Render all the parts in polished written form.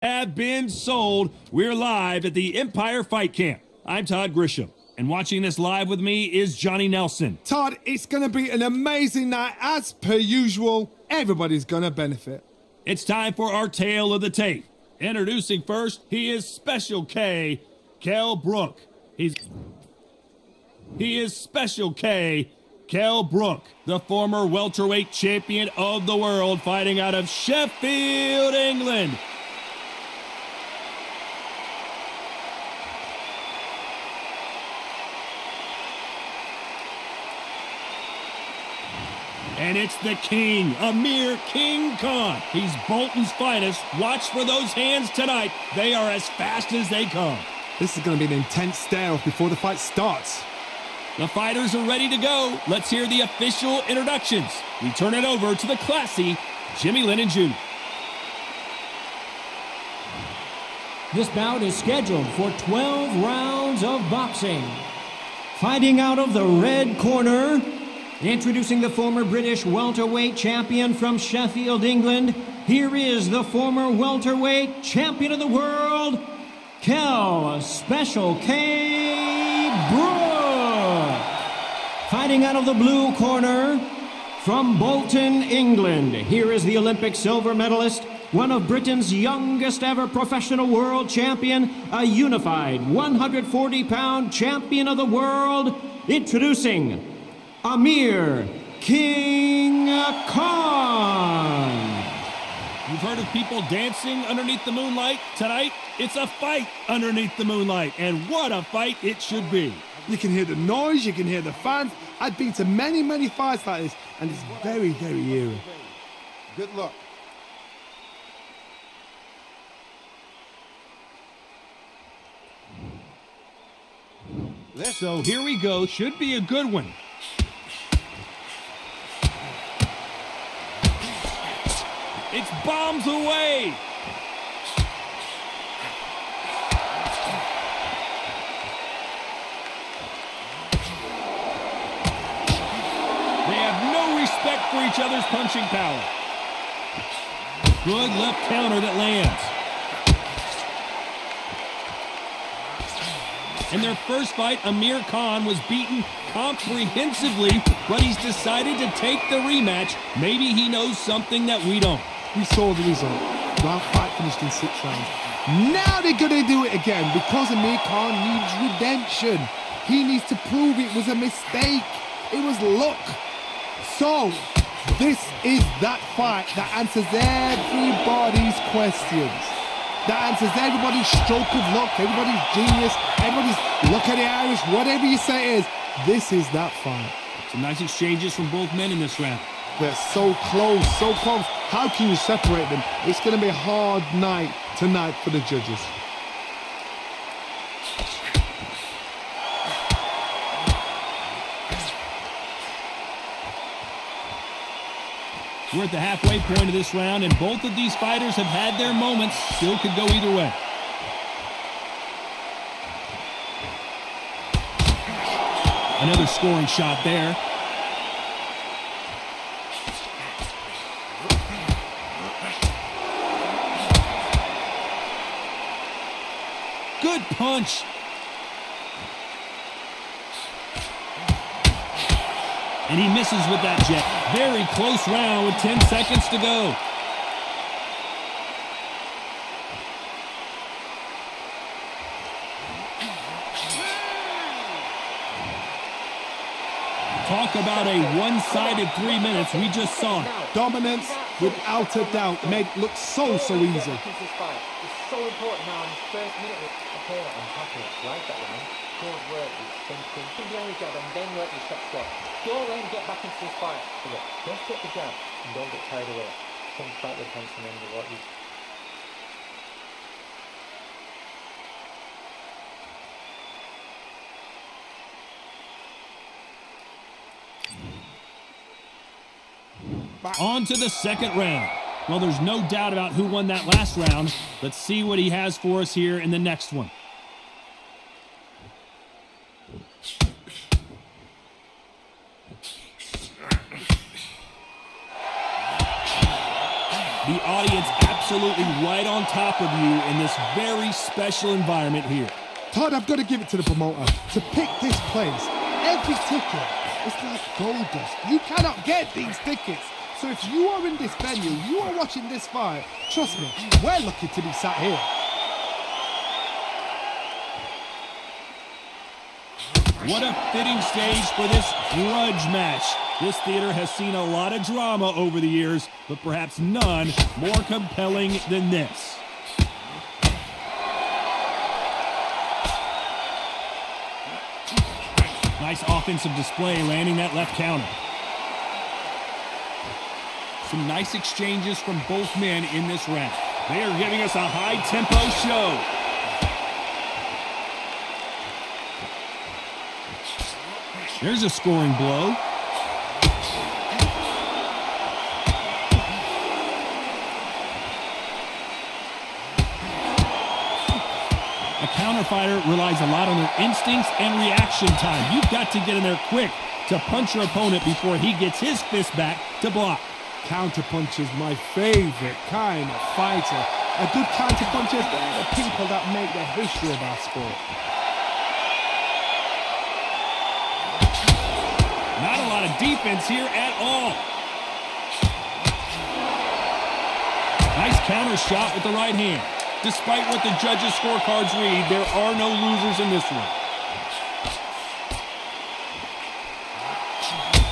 Have been sold. We're live at the Empire Fight Camp. I'm Todd Grisham, and watching this live with me is Johnny Nelson. Todd, it's going to be an amazing night. As per usual, everybody's going to benefit. It's time for our tale of the tape. Introducing first, he is Special K, Kell Brook. He is Special K, Kell Brook, the former welterweight champion of the world, fighting out of Sheffield, England. And it's the king, Amir King Khan. He's Bolton's finest. Watch for those hands tonight. They are as fast as they come. This is going to be an intense stare-off before the fight starts. The fighters are ready to go. Let's hear the official introductions. We turn it over to the classy Jimmy Lennon Jr. This bout is scheduled for 12 rounds of boxing. Fighting out of the red corner, introducing the former British welterweight champion from Sheffield, England, here is the former welterweight champion of the world, Kell Special K Brook. Fighting out of the blue corner, from Bolton, England, here is the Olympic silver medalist, one of Britain's youngest ever professional world champion, a unified 140-pound champion of the world, introducing Amir King Khan. You've heard of people dancing underneath the moonlight. Tonight, it's a fight underneath the moonlight, and what a fight it should be. You can hear the noise, you can hear the fans. I've been to many, many fights like this, and it's very, very eerie. Good luck. So here we go. Should be a good one. It's bombs away. They have no respect for each other's punching power. Good left counter that lands. In their first fight, Amir Khan was beaten comprehensively, but he's decided to take the rematch. Maybe he knows something that we don't. We saw the result. Round fight finished in 6 rounds. Now they're going to do it again because Amir Khan needs redemption. He needs to prove it was a mistake. It was luck. So, this is that fight that answers everybody's questions. That answers everybody's stroke of luck, everybody's genius, everybody's look at the Irish, whatever you say it is. This is that fight. Some nice exchanges from both men in this round. They're so close, so close. How can you separate them? It's going to be a hard night tonight for the judges. We're at the halfway point of this round, and both of these fighters have had their moments. Still could go either way. Another scoring shot there. Good punch. And he misses with that jet. Very close round with 10 seconds to go. Talk about a one-sided 3 minutes. We just saw it. Dominance, without a doubt, made it look so easy. It's so important now in the first minute. Okay, I'm happy. Like that one. Good work. Thinking. Think the only jab and then work your shot spot. Go away and get back into this fight. Look, don't get the jab and don't get carried away. Think back the punch and then what you. On to the second round. Well, there's no doubt about who won that last round. Let's see what he has for us here in the next one. The audience absolutely absolutely right on top of you in this very special environment here. Todd, I've got to give it to the promoter. To pick this place, every ticket, it's like gold dust. You cannot get these tickets. So if you are in this venue, you are watching this fight, trust me, we're lucky to be sat here. What a fitting stage for this grudge match. This theater has seen a lot of drama over the years, but perhaps none more compelling than this. Nice offensive display, landing that left counter. Some nice exchanges from both men in this round. They are giving us a high-tempo show. There's a scoring blow. A counterfighter relies a lot on their instincts and reaction time. You've got to get in there quick to punch your opponent before he gets his fist back to block. Counterpunch is my favorite kind of fighter. A good counterpuncher, they're the people that make the history of our sport. Not a lot of defense here at all. Nice counter shot with the right hand. Despite what the judges' scorecards read, there are no losers in this one.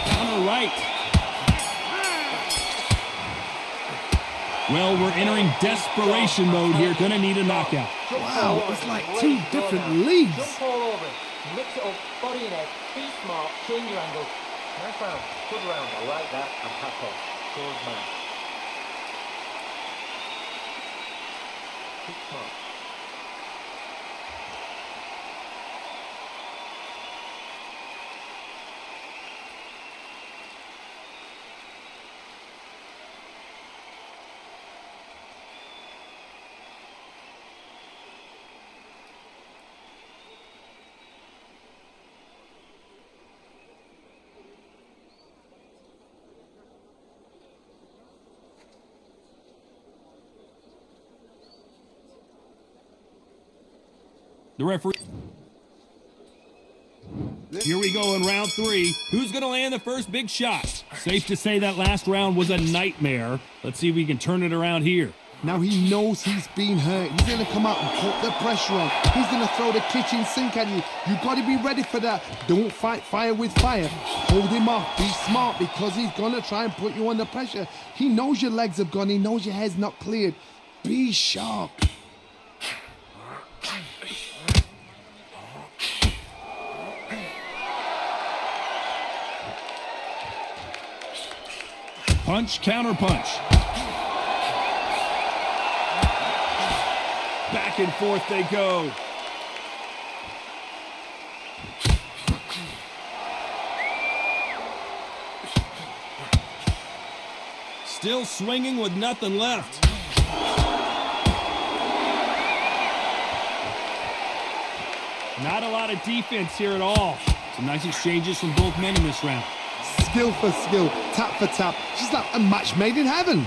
Counter right. Well, we're entering desperation mode here. Gonna need a knockout. Wow, it's like two different leagues. Jump all over it. Mix it up, body and head. Be smart, change your angle. Nice round, good round. I like that. I'm happy. Good man. Keep smart. The referee. Here we go in round 3. Who's going to land the first big shot? Safe to say that last round was a nightmare. Let's see if we can turn it around here. Now he knows he's been hurt. He's going to come out and put the pressure on. He's going to throw the kitchen sink at you. You've got to be ready for that. Don't fight fire with fire. Hold him off. Be smart because he's going to try and put you under pressure. He knows your legs have gone. He knows your head's not cleared. Be sharp. Punch, counter punch. Back and forth they go. Still swinging with nothing left. Not a lot of defense here at all. Some nice exchanges from both men in this round. Skill for skill, tap for tap. She's like a match made in heaven.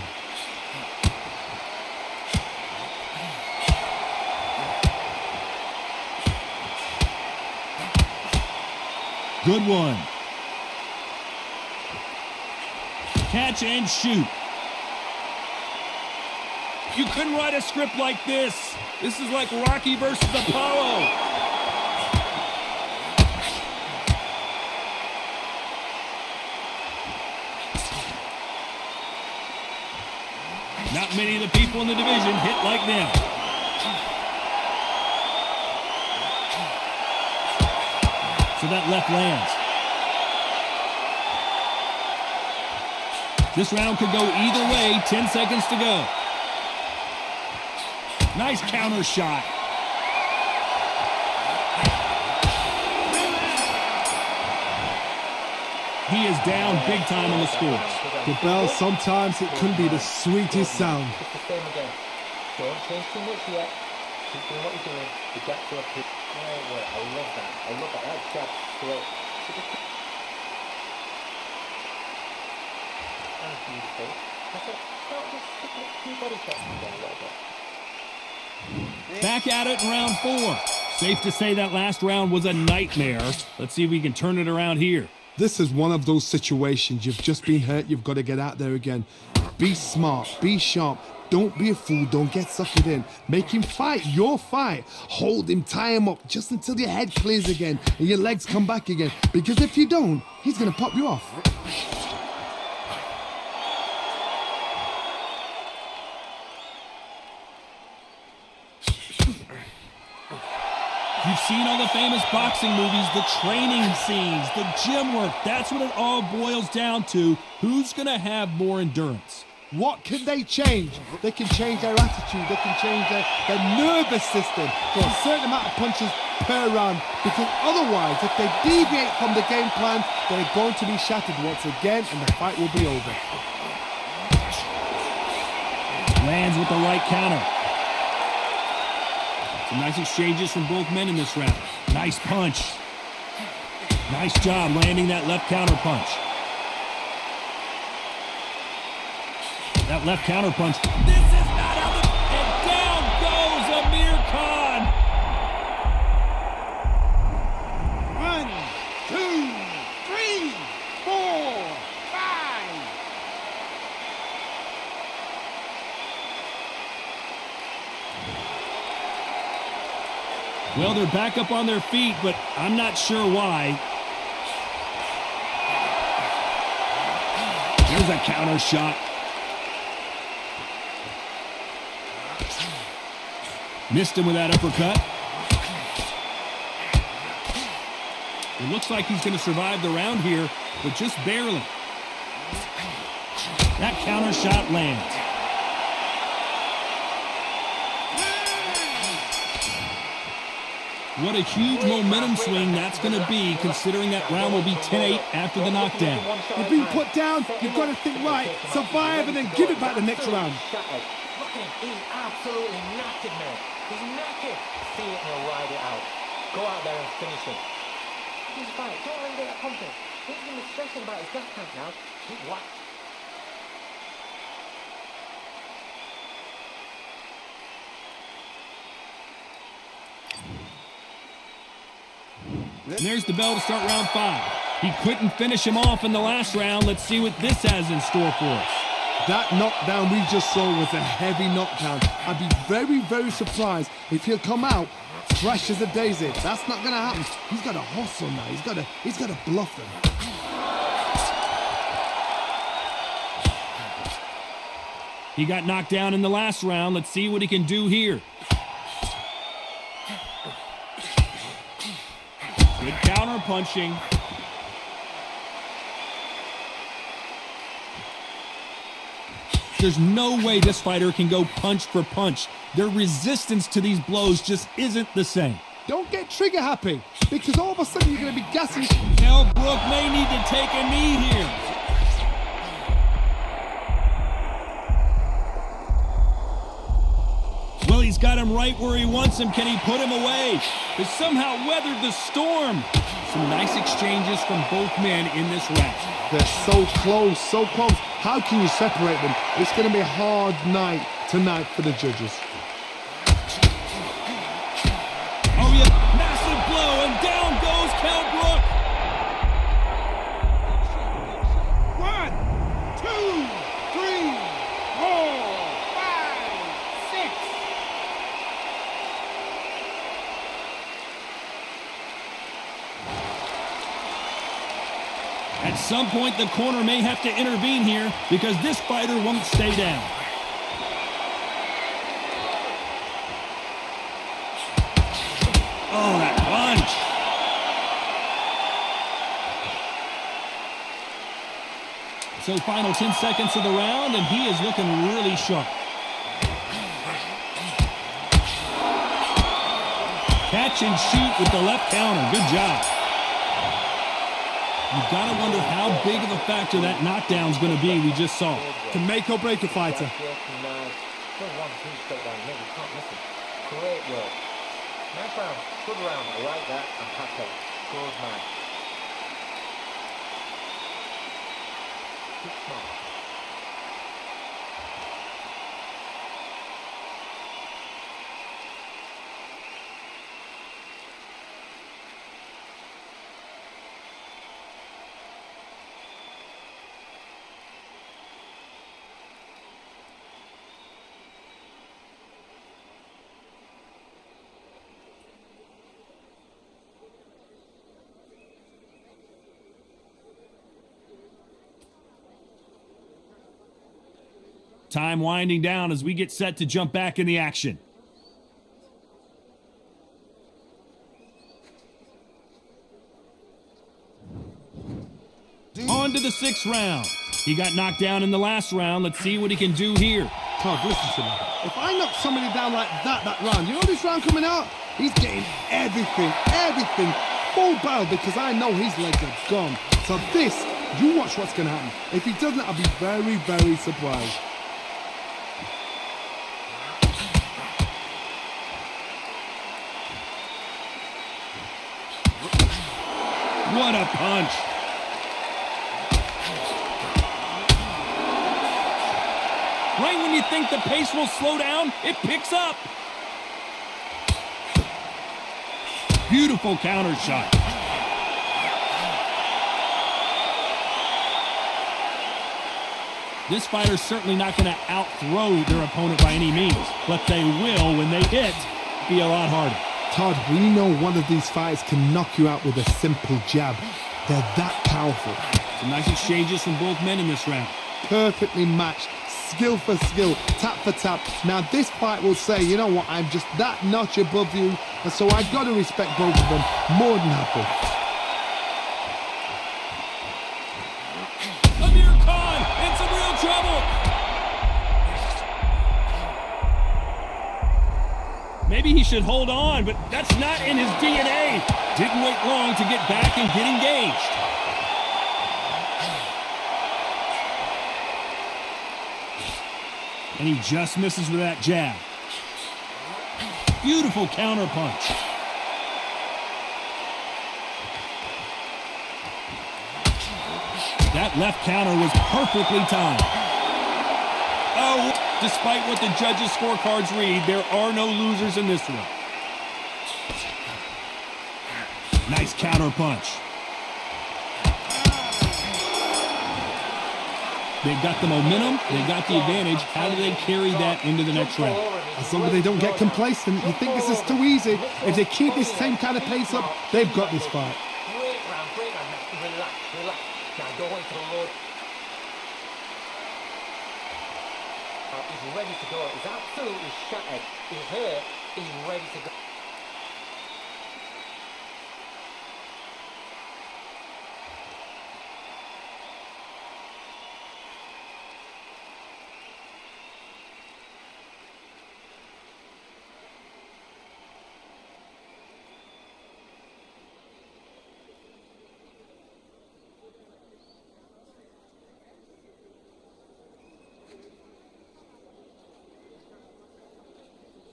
Good one. Catch and shoot. You couldn't write a script like this. This is like Rocky versus Apollo. Not many of the people in the division hit like them. So that left lands. This round could go either way. 10 seconds to go. Nice counter shot. He is down big time on the scores. The bell, sometimes it can be the sweetest sound. Just the same again. Don't change too much yet. Keep doing what you're doing. The gaps are up here. Oh, wait, I love that. I love that. That jab straight. That's beautiful. I said, no, just stick with a few body shots and get a little bit. Back at it in round 4. Safe to say that last round was a nightmare. Let's see if we can turn it around here. This is one of those situations. You've just been hurt. You've got to get out there again. Be smart. Be sharp. Don't be a fool. Don't get suckered in. Make him fight your fight. Hold him. Tie him up just until your head clears again and your legs come back again. Because if you don't, he's going to pop you off. You've seen all the famous boxing movies, the training scenes, the gym work. That's what it all boils down to. Who's going to have more endurance? What can they change? They can change their attitude. They can change their nervous system for a certain amount of punches per round. Because otherwise, if they deviate from the game plan, they're going to be shattered once again and the fight will be over. Lands with the right counter. Some nice exchanges from both men in this round. Nice punch. Nice job landing that left counter punch. That left counter punch. This is not how the... And down goes Amir Khan. 1, 2, 3, 4, 5. Well, they're back up on their feet, but I'm not sure why. There's a counter shot. Missed him with that uppercut. It looks like he's going to survive the round here, but just barely. That counter shot lands. What a huge momentum swing that's going to be, considering that round will be 10-8 after the knockdown. You've been put down, you've got to think right, survive and then give it back the next round. Look at him, he's absolutely knackered, man. He's knackered. See it and he'll ride it out. Go out there and finish him. He's right, don't let him get that confidence. He's going to be stressing about his gas tank now. Keep whacked. And there's the bell to start round 5. He couldn't finish him off in the last round. Let's see what this has in store for us. That knockdown we just saw was a heavy knockdown. I'd be very, very surprised if he'll come out fresh as a daisy. That's not going to happen. He's got to hustle now. He's got to bluff them. He got knocked down in the last round. Let's see what he can do here. Good counter punching. There's no way this fighter can go punch for punch. Their resistance to these blows just isn't the same. Don't get trigger happy, because all of a sudden you're going to be gassing. Kell Brook may need to take a knee here. Well, he's got him right where he wants him. Can he put him away? He somehow weathered the storm. Some nice exchanges from both men in this round. They're so close, so close. How can you separate them? It's going to be a hard night tonight for the judges. Oh, yeah, massive blow, and down goes Kell Brook. 1, 2, 3, 4, 5, 6. At some point, the corner may have to intervene here because this fighter won't stay down. Oh, that punch. So final 10 seconds of the round, and he is looking really sharp. Catch and shoot with the left counter. Good job. You've got to wonder how big of a factor that knockdown's going to be we just saw. To make or break a fighter. Great work. Nice round. Good round. I like that. I'm happy. Good man. Good smart. Time winding down as we get set to jump back in the action. On to the 6th round. He got knocked down in the last round. Let's see what he can do here. Todd, listen to me. If I knock somebody down like that round, you know this round coming out? He's getting everything, full barrel, because I know his legs are gone. So this, you watch what's going to happen. If he doesn't, I'll be very, very surprised. What a punch. Right when you think the pace will slow down, it picks up. Beautiful counter shot. This fighter's certainly not going to out-throw their opponent by any means, but they will, when they hit, be a lot harder. Todd, we know one of these fighters can knock you out with a simple jab. They're that powerful. Some nice exchanges from both men in this round. Perfectly matched. Skill for skill, tap for tap. Now this fight will say, you know what, I'm just that notch above you, and so I've got to respect both of them more than happy. Amir Khan in some real trouble. Maybe he should hold on, but that's not in his DNA. Didn't wait long to get back and get engaged. And he just misses with that jab. Beautiful counter punch. That left counter was perfectly timed. Oh, despite what the judges' scorecards read, there are no losers in this one. Nice counter punch. They've got the momentum, they've got the advantage. How do they carry that into the next round? As long as they don't get complacent, you think this is too easy. If they keep this same kind of pace up, they've got this fight. Great round. Relax. Now go into the road. He's ready to go. He's absolutely shattered. He's hurt. He's ready to go.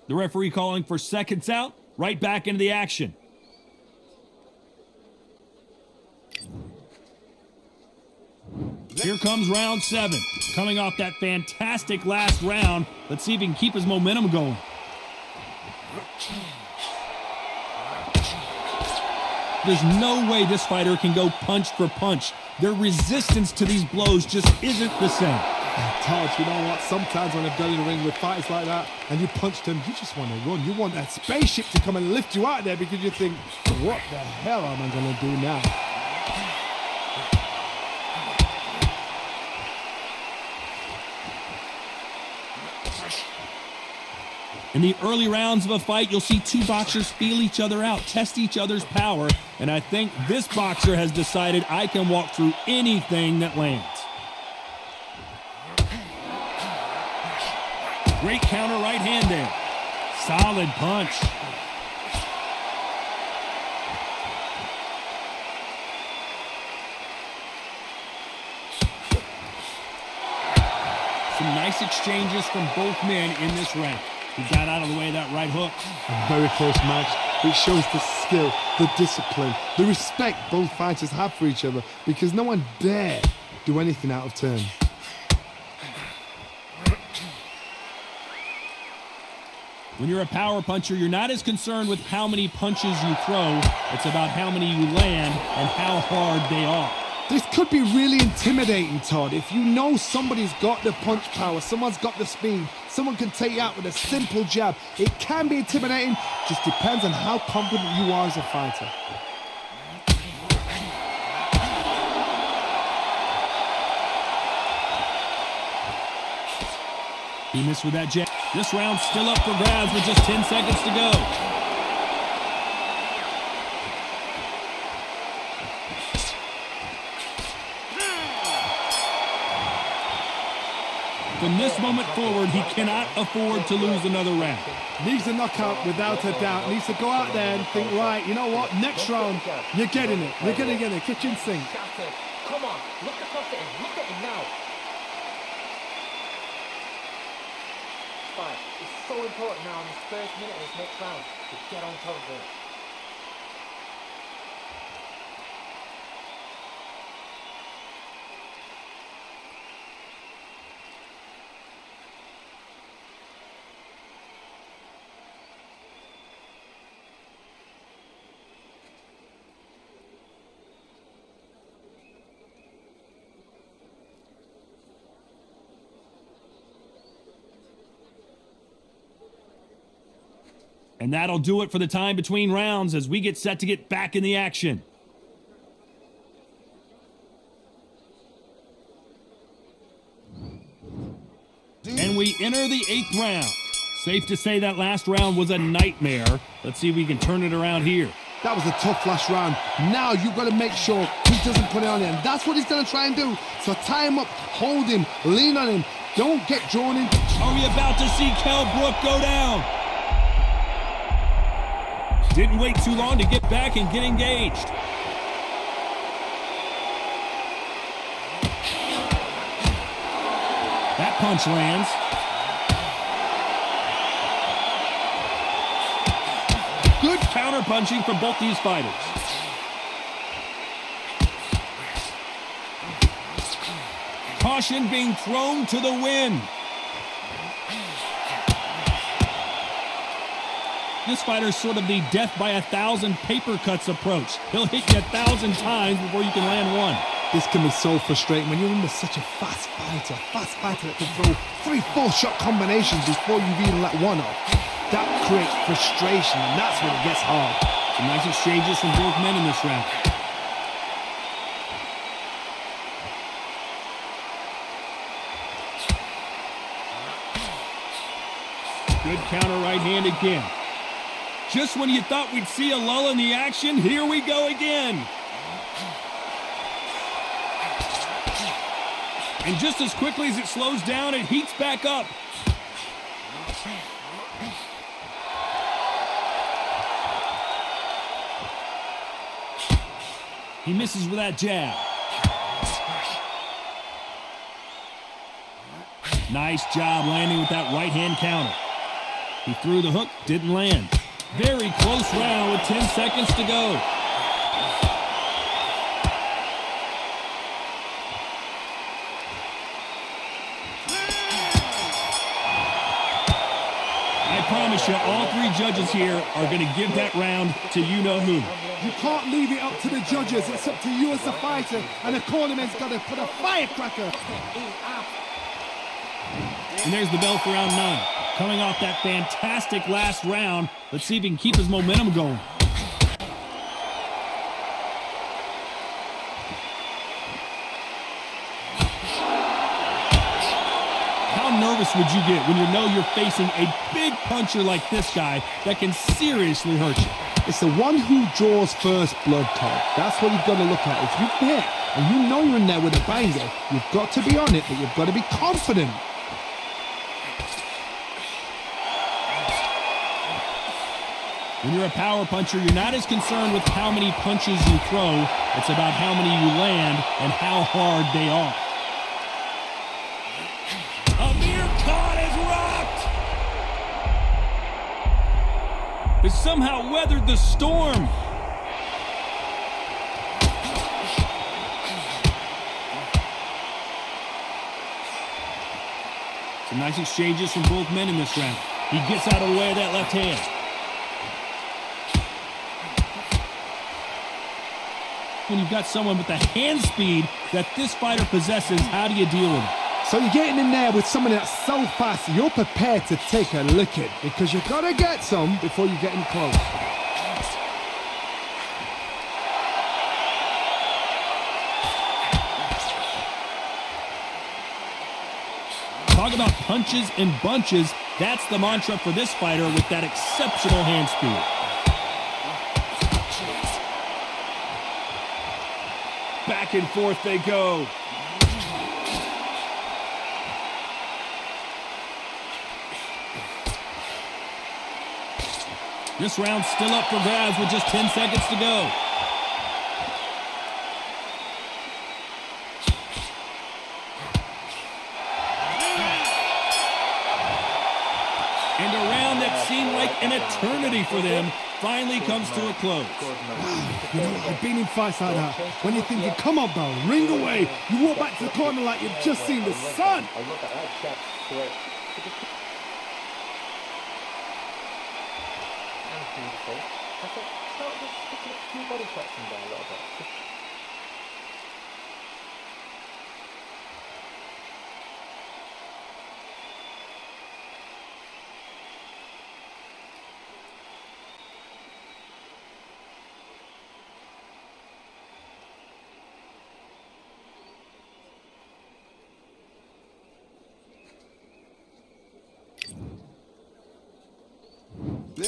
The referee calling for seconds out, right back into the action. Here comes round 7. Coming off that fantastic last round, let's see if he can keep his momentum going. There's no way this fighter can go punch for punch. Their resistance to these blows just isn't the same. Todd, you know what? Sometimes when I've got in the ring with fighters like that and you punch them, you just want to run. You want that spaceship to come and lift you out there because you think, what the hell am I going to do now? In the early rounds of a fight, you'll see two boxers feel each other out, test each other's power, and I think this boxer has decided I can walk through anything that lands. Great counter right hand there. Solid punch. Some nice exchanges from both men in this round. He got out of the way of that right hook. A very close match. It shows the skill, the discipline, the respect both fighters have for each other because no one dare do anything out of turn. When you're a power puncher, you're not as concerned with how many punches you throw. It's about how many you land and how hard they are. This could be really intimidating, Todd. If you know somebody's got the punch power, someone's got the speed, someone can take you out with a simple jab. It can be intimidating, just depends on how confident you are as a fighter. He missed with that jab. This round's still up for grabs with just 10 seconds to go. From this moment forward, he cannot afford to lose another round. Needs a knockout without a doubt. Needs to go out there and think, right, you know what? Next round, you're getting it. You're going to get it. Kitchen sink. Come on, look across at him. Look at him now. Fight. It's so important now in this first minute of this next round to get on top of it. And that'll do it for the time between rounds as we get set to get back in the action. And we enter the 8th round. Safe to say that last round was a nightmare. Let's see if we can turn it around here. That was a tough last round. Now you've got to make sure he doesn't put it on him. That's what he's going to try and do. So tie him up, hold him, lean on him. Don't get drawn into... Are we about to see Kell Brook go down? Didn't wait too long to get back and get engaged. That punch lands. Good counter punching from both these fighters. Caution being thrown to the wind. This fighter's sort of the death by 1,000 paper cuts approach. He'll hit you 1,000 times before you can land one. This can be so frustrating when you're under such a fast fighter that can throw 3-4 shot combinations before you've even let one off. That creates frustration, and that's when it gets hard. Some nice exchanges from both men in this round. Good counter right hand again. Just when you thought we'd see a lull in the action, here we go again. And just as quickly as it slows down, it heats back up. He misses with that jab. Nice job landing with that right hand counter. He threw the hook, didn't land. Very close round with 10 seconds to go. I promise you, all 3 judges here are going to give that round to you-know-who. You can't leave it up to the judges. It's up to you as a fighter, and the cornerman's got to put a firecracker. And there's the bell for round 9. Coming off that fantastic last round, let's see if he can keep his momentum going. How nervous would you get when you know you're facing a big puncher like this guy that can seriously hurt you? It's the one who draws first blood, Todd. That's what you've got to look at. If you hit and you know you're in there with a banger, you've got to be on it, but you've got to be confident. When you're a power puncher, you're not as concerned with how many punches you throw. It's about how many you land and how hard they are. Amir has rocked! Has somehow weathered the storm. Some nice exchanges from both men in this round. He gets out of the way of that left hand. When you've got someone with the hand speed that this fighter possesses, how do you deal with it? So you're getting in there with someone that's so fast, you're prepared to take a licking because you've got to get some before you get in close. Talk about punches and bunches. That's the mantra for this fighter with that exceptional hand speed. Back and forth they go. This round's still up for grabs with just 10 seconds to go. And a round that seemed like an eternity for them finally comes to a close. You know, I've been in fights like that. When you're thinking, come on, bro, ring away. You walk back to the corner like you've just seen the sun. I look at that chest straight. And beautiful. I said, start just picking up a few body shots in there a little bit.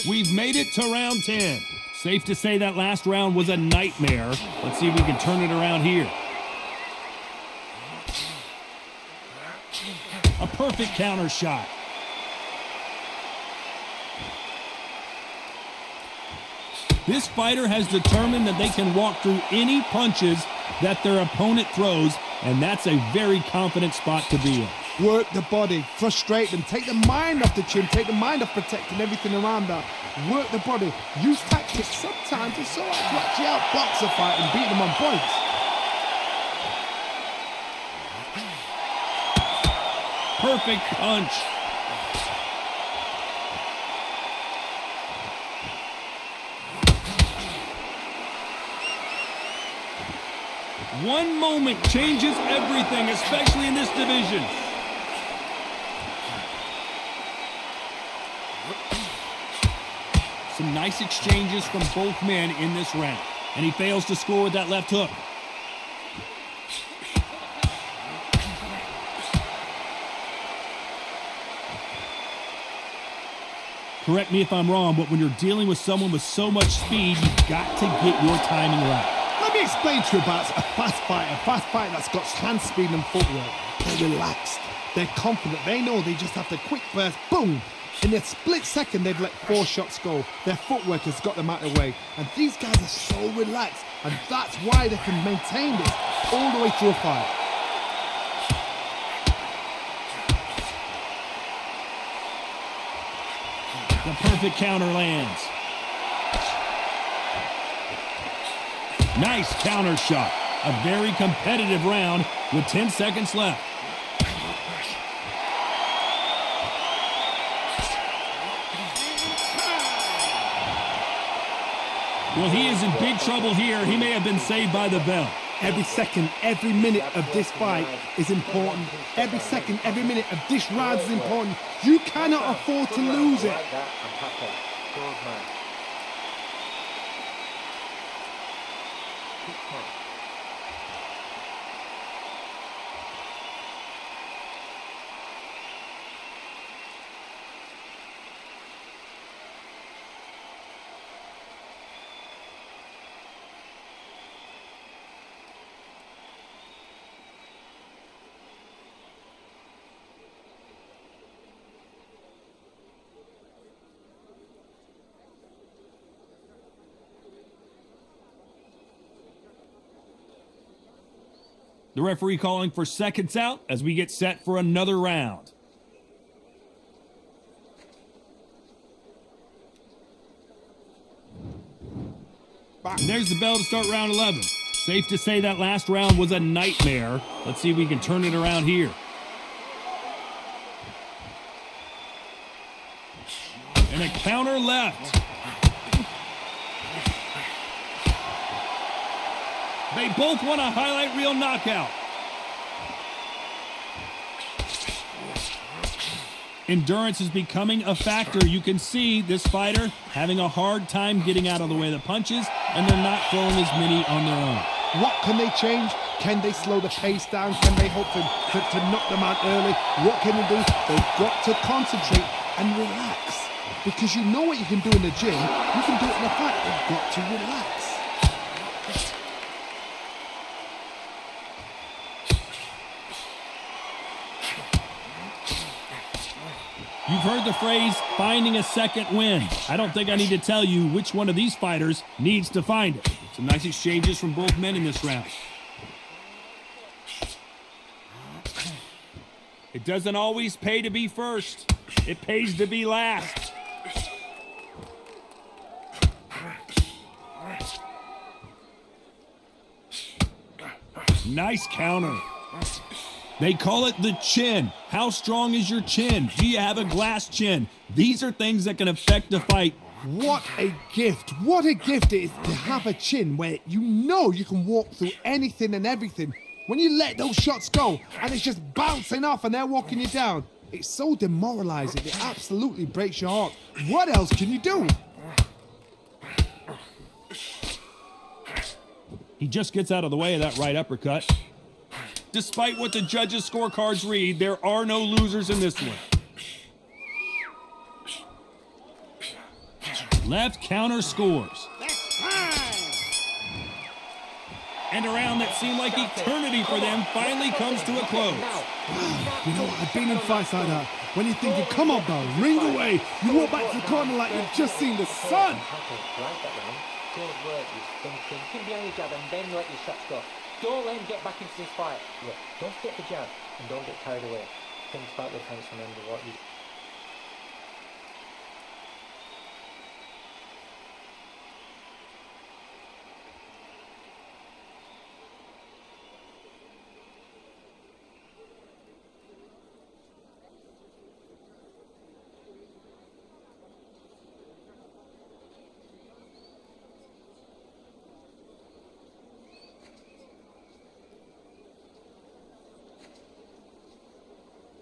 We've made it to round 10. Safe to say that last round was a nightmare. Let's see if we can turn it around here. A perfect counter shot. This fighter has determined that they can walk through any punches that their opponent throws, and that's a very confident spot to be in. Work the body, frustrate them, take the mind off the chin, take the mind off protecting everything around that. Work the body, use tactics sometimes to sort of to actually outbox a fight and beat them on points. Perfect punch. One moment changes everything, especially in this division. Some nice exchanges from both men in this round. And he fails to score with that left hook. Correct me if I'm wrong, but when you're dealing with someone with so much speed, you've got to get your timing right. Let me explain to you about a fast fighter that's got hand speed and footwork. They're relaxed, they're confident, they know they just have to quick burst, boom! In a split second, they've let 4 shots go. Their footwork has got them out of the way. And these guys are so relaxed, and that's why they can maintain this all the way through a fight. The perfect counter lands. Nice counter shot. A very competitive round with 10 seconds left. Well, he is in big trouble here. He may have been saved by the bell. Every second, every minute of this fight is important. Every second, every minute of this round is important. You cannot afford to lose it. Like that, I'm happy. Good man. Keep on. The referee calling for seconds out as we get set for another round. And there's the bell to start round 11. Safe to say that last round was a nightmare. Let's see if we can turn it around here. And a counter left. They both want a highlight reel knockout. Endurance is becoming a factor. You can see this fighter having a hard time getting out of the way of the punches, and they're not throwing as many on their own. What can they change? Can they slow the pace down? Can they hope to knock them out early? What can they do? They've got to concentrate and relax. Because you know what you can do in the gym, you can do it in a fight. They've got to relax. You've heard the phrase, finding a second win. I don't think I need to tell you which one of these fighters needs to find it. Some nice exchanges from both men in this round. It doesn't always pay to be first. It pays to be last. Nice counter. They call it the chin. How strong is your chin? Do you have a glass chin? These are things that can affect the fight. What a gift. What a gift it is to have a chin where you know you can walk through anything and everything. When you let those shots go and it's just bouncing off and they're walking you down, it's so demoralizing. It absolutely breaks your heart. What else can you do? He just gets out of the way of that right uppercut. Despite what the judges' scorecards read, there are no losers in this one. Left counter scores. And a round that seemed like eternity for them finally comes to a close. You know, I've been in fights like that. When you're thinking, come on, bro, ring away. You walk back to the corner like you've just seen the sun. Good work, he's thinking. Keep behind your jab and then let your shots go. Don't let him get back into this fight. Look, don't forget the jab and don't get carried away. Think about the defense, remember what you...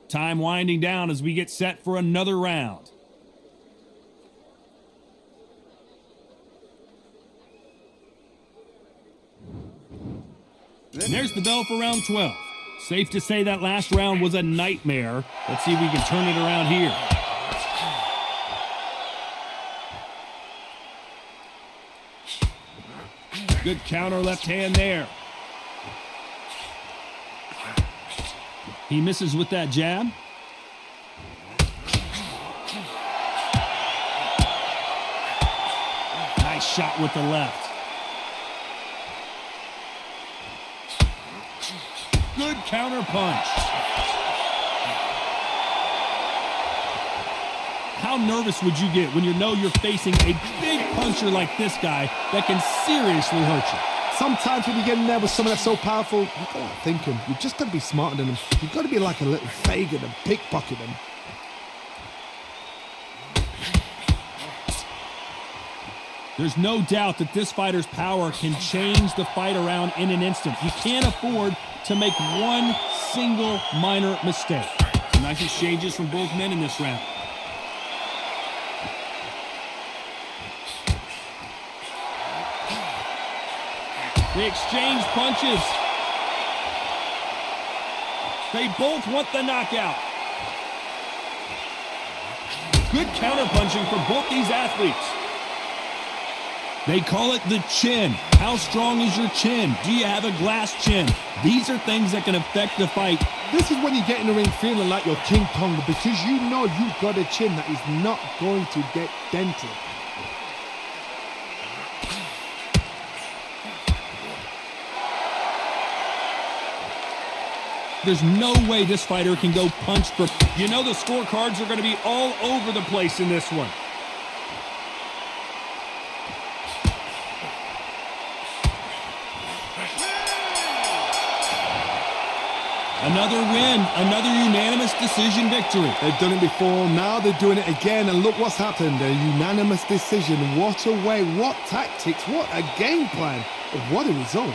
Time winding down as we get set for another round. And there's the bell for round 12. Safe to say that last round was a nightmare. Let's see if we can turn it around here. Good counter left hand there. He misses with that jab. Nice shot with the left. Good counter punch. How nervous would you get when you know you're facing a big puncher like this guy that can seriously hurt you? Sometimes when you get in there with someone that's so powerful, you've got to think him. You've just got to be smarter than him. You've got to be like a little Fagin and pickpocket him. There's no doubt that this fighter's power can change the fight around in an instant. You can't afford to make one single minor mistake. Some nice exchanges from both men in this round. They exchange punches. They both want the knockout. Good counterpunching for both these athletes. They call it the chin. How strong is your chin? Do you have a glass chin? These are things that can affect the fight. This is when you get in the ring feeling like you're King Kong because you know you've got a chin that is not going to get dented. There's no way this fighter can go punch for... You know the scorecards are going to be all over the place in this one. Another win, another unanimous decision victory. They've done it before, now they're doing it again, and look what's happened. A unanimous decision. What a way, what tactics, what a game plan. What a result.